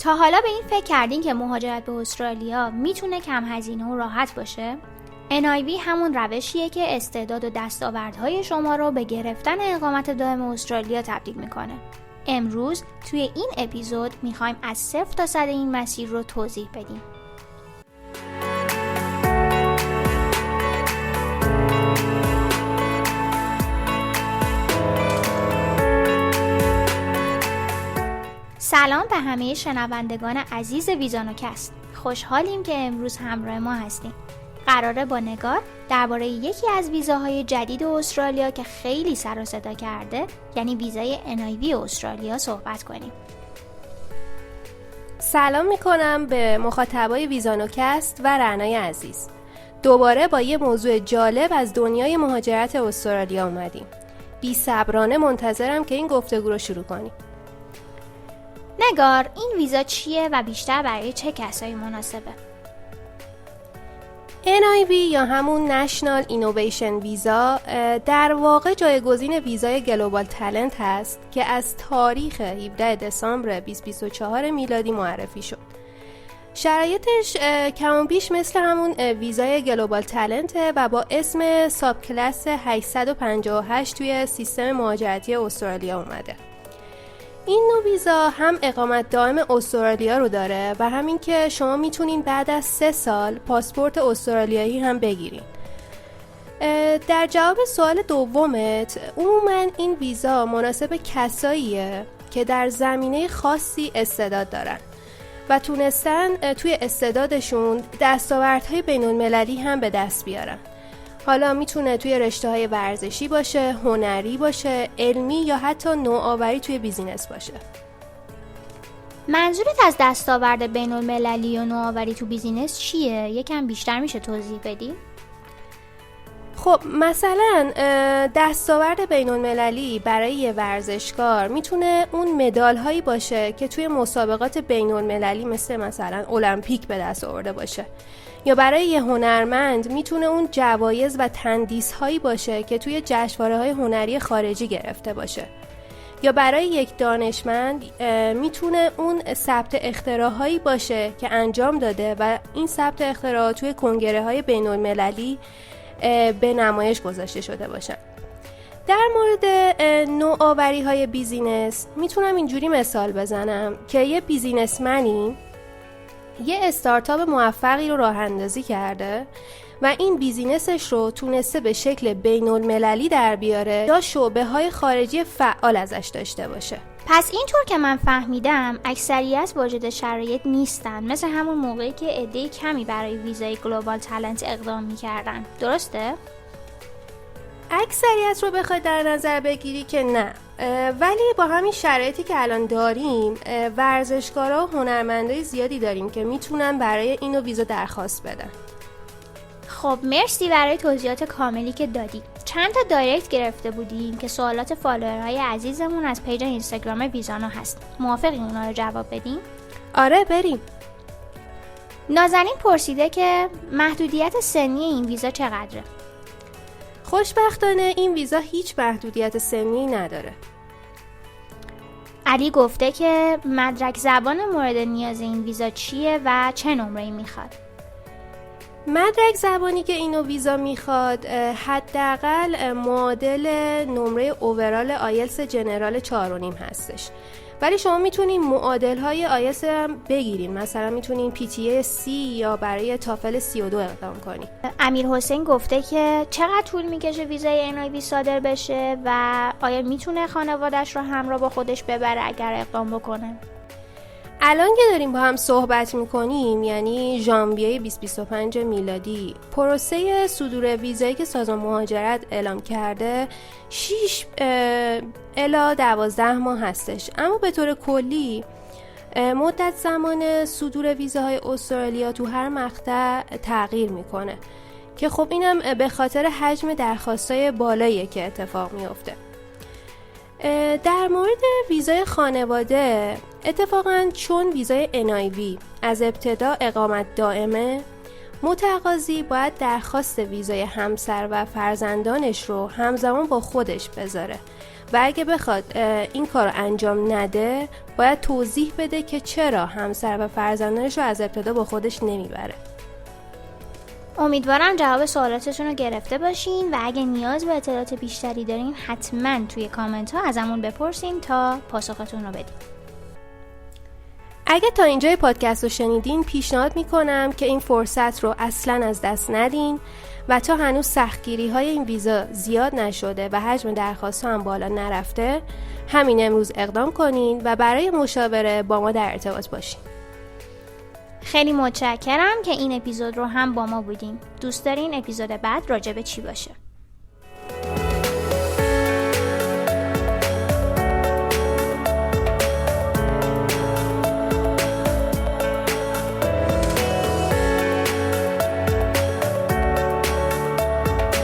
تا حالا به این فکر کردین که مهاجرت به استرالیا میتونه کم هزینه و راحت باشه؟ NIV همون روشیه که استعداد و دستاوردهای شما رو به گرفتن اقامت دائم استرالیا تبدیل میکنه. امروز توی این اپیزود میخوایم از 0 تا 100 این مسیر رو توضیح بدیم. سلام به همه شنوندگان عزیز ویزانوکست. خوشحالیم که امروز همراه ما هستیم. قراره با نگار درباره یکی از ویزاهای جدید استرالیا که خیلی سر و صدا کرده، یعنی ویزای NIV استرالیا صحبت کنیم. سلام میکنم به مخاطبای ویزانوکست و رعنای عزیز. دوباره با یه موضوع جالب از دنیای مهاجرت استرالیا اومدیم. بی‌صبرانه منتظرم که این گفتگو رو شروع کنیم. نگار، این ویزا چیه و بیشتر برای چه کسایی مناسبه؟ NIV یا همون نشنال اینوویشن ویزا در واقع جایگزین ویزای گلوبال تالنت هست که از تاریخ 17 دسامبر 2024 میلادی معرفی شد. شرایطش کم و بیش مثل همون ویزای گلوبال تالنت و با اسم ساب کلاس 858 توی سیستم مهاجرتی استرالیا اومده. این نوع ویزا هم اقامت دائم استرالیا رو داره و همین که شما میتونین بعد از 3 سال پاسپورت استرالیایی هم بگیرین. در جواب سوال دومت، عموماً این ویزا مناسب کساییه که در زمینه خاصی استعداد دارن و تونستن توی استعدادشون دستاوردهای بین‌المللی هم به دست بیارن. حالا میتونه توی رشته‌های ورزشی باشه، هنری باشه، علمی یا حتی نوآوری توی بیزینس باشه. منظورت از دستاورد بین‌المللی و نوآوری تو بیزینس چیه؟ یکم بیشتر میشه توضیح بدی؟ خب مثلا دستاورد بین‌المللی برای یه ورزشکار میتونه اون مدال هایی باشه که توی مسابقات بین‌المللی مثلا المپیک به دست آورده باشه، یا برای یه هنرمند میتونه اون جوایز و تندیس هایی باشه که توی جشنواره های هنری خارجی گرفته باشه، یا برای یک دانشمند میتونه اون ثبت اختراعهایی باشه که انجام داده و این ثبت اختراعات توی کنگره های بین‌المللی به نمایش گذاشته شده باشن. در مورد نوآوری های بیزینس میتونم اینجوری مثال بزنم که یه بیزینسمنی یه استارتاپ موفقی رو راه اندازی کرده و این بیزینسش رو تونسته به شکل بین‌المللی در بیاره یا شعبه های خارجی فعال ازش داشته باشه. پس اینطور که من فهمیدم اکثریت واجد شرایط نیستن، مثل همون موقعی که عده کمی برای ویزای گلوبال تالنت اقدام میکردن، درسته؟ اکثریت رو بخوای در نظر بگیری که نه، ولی با همین شرایطی که الان داریم ورزشکارا و هنرمندای زیادی داریم که میتونن برای اینو ویزا درخواست بدن. خب مرسی برای توضیحات کاملی که دادی. چند تا دایرکت گرفته بودیم که سوالات فالوورهای عزیزمون از پیج اینستاگرام ویزانو هست. موافقی اونا رو جواب بدیم؟ آره بریم. نازنین پرسیده که محدودیت سنی این ویزا چقدره؟ خوشبختانه این ویزا هیچ محدودیت سنی نداره. علی گفته که مدرک زبان مورد نیاز این ویزا چیه و چه نمره‌ای میخواد؟ مدرک زبانی که اینو ویزا میخواد حداقل معادل نمره اوورال آیلتس جنرال 4.5 هستش، ولی شما میتونین معادل های آیلتس هم بگیرین، مثلا میتونین PTA C یا برای تافل 32 اقدام کنین. امیر حسین گفته که چقدر طول میکشه ویزای NIV صادر بشه و آیا میتونه خانواده‌اش رو همراه با خودش ببره اگر اقدام بکنه؟ الان که داریم با هم صحبت میکنیم، یعنی ژانویه 2025 میلادی، پروسه صدور ویزایی که سازمان مهاجرت اعلام کرده 6 الی 12 ماه هستش، اما به طور کلی مدت زمان صدور ویزاهای استرالیا تو هر مقطع تغییر میکنه که خب اینم به خاطر حجم درخواستای بالاییه که اتفاق میفته. در مورد ویزای خانواده، اتفاقاً چون ویزای NIV از ابتدا اقامت دائمه، متقاضی باید درخواست ویزای همسر و فرزندانش رو همزمان با خودش بذاره و اگه بخواد این کار رو انجام نده باید توضیح بده که چرا همسر و فرزندانش رو از ابتدا با خودش نمیبره. امیدوارم جواب سوالاتتون رو گرفته باشین و اگه نیاز به اطلاعات بیشتری دارین حتما توی کامنت ها ازمون بپرسین تا پاسختون رو بدیم. اگه تا اینجای پادکست رو شنیدین پیشنهاد میکنم که این فرصت رو اصلا از دست ندین و تا هنوز سختگیری های این ویزا زیاد نشده و حجم درخواست هم بالا نرفته همین امروز اقدام کنین و برای مشاوره با ما در ارتباط باشین. خیلی متشکرم که این اپیزود رو هم با ما بودین. دوست دارین اپیزود بعد راجع به چی باشه؟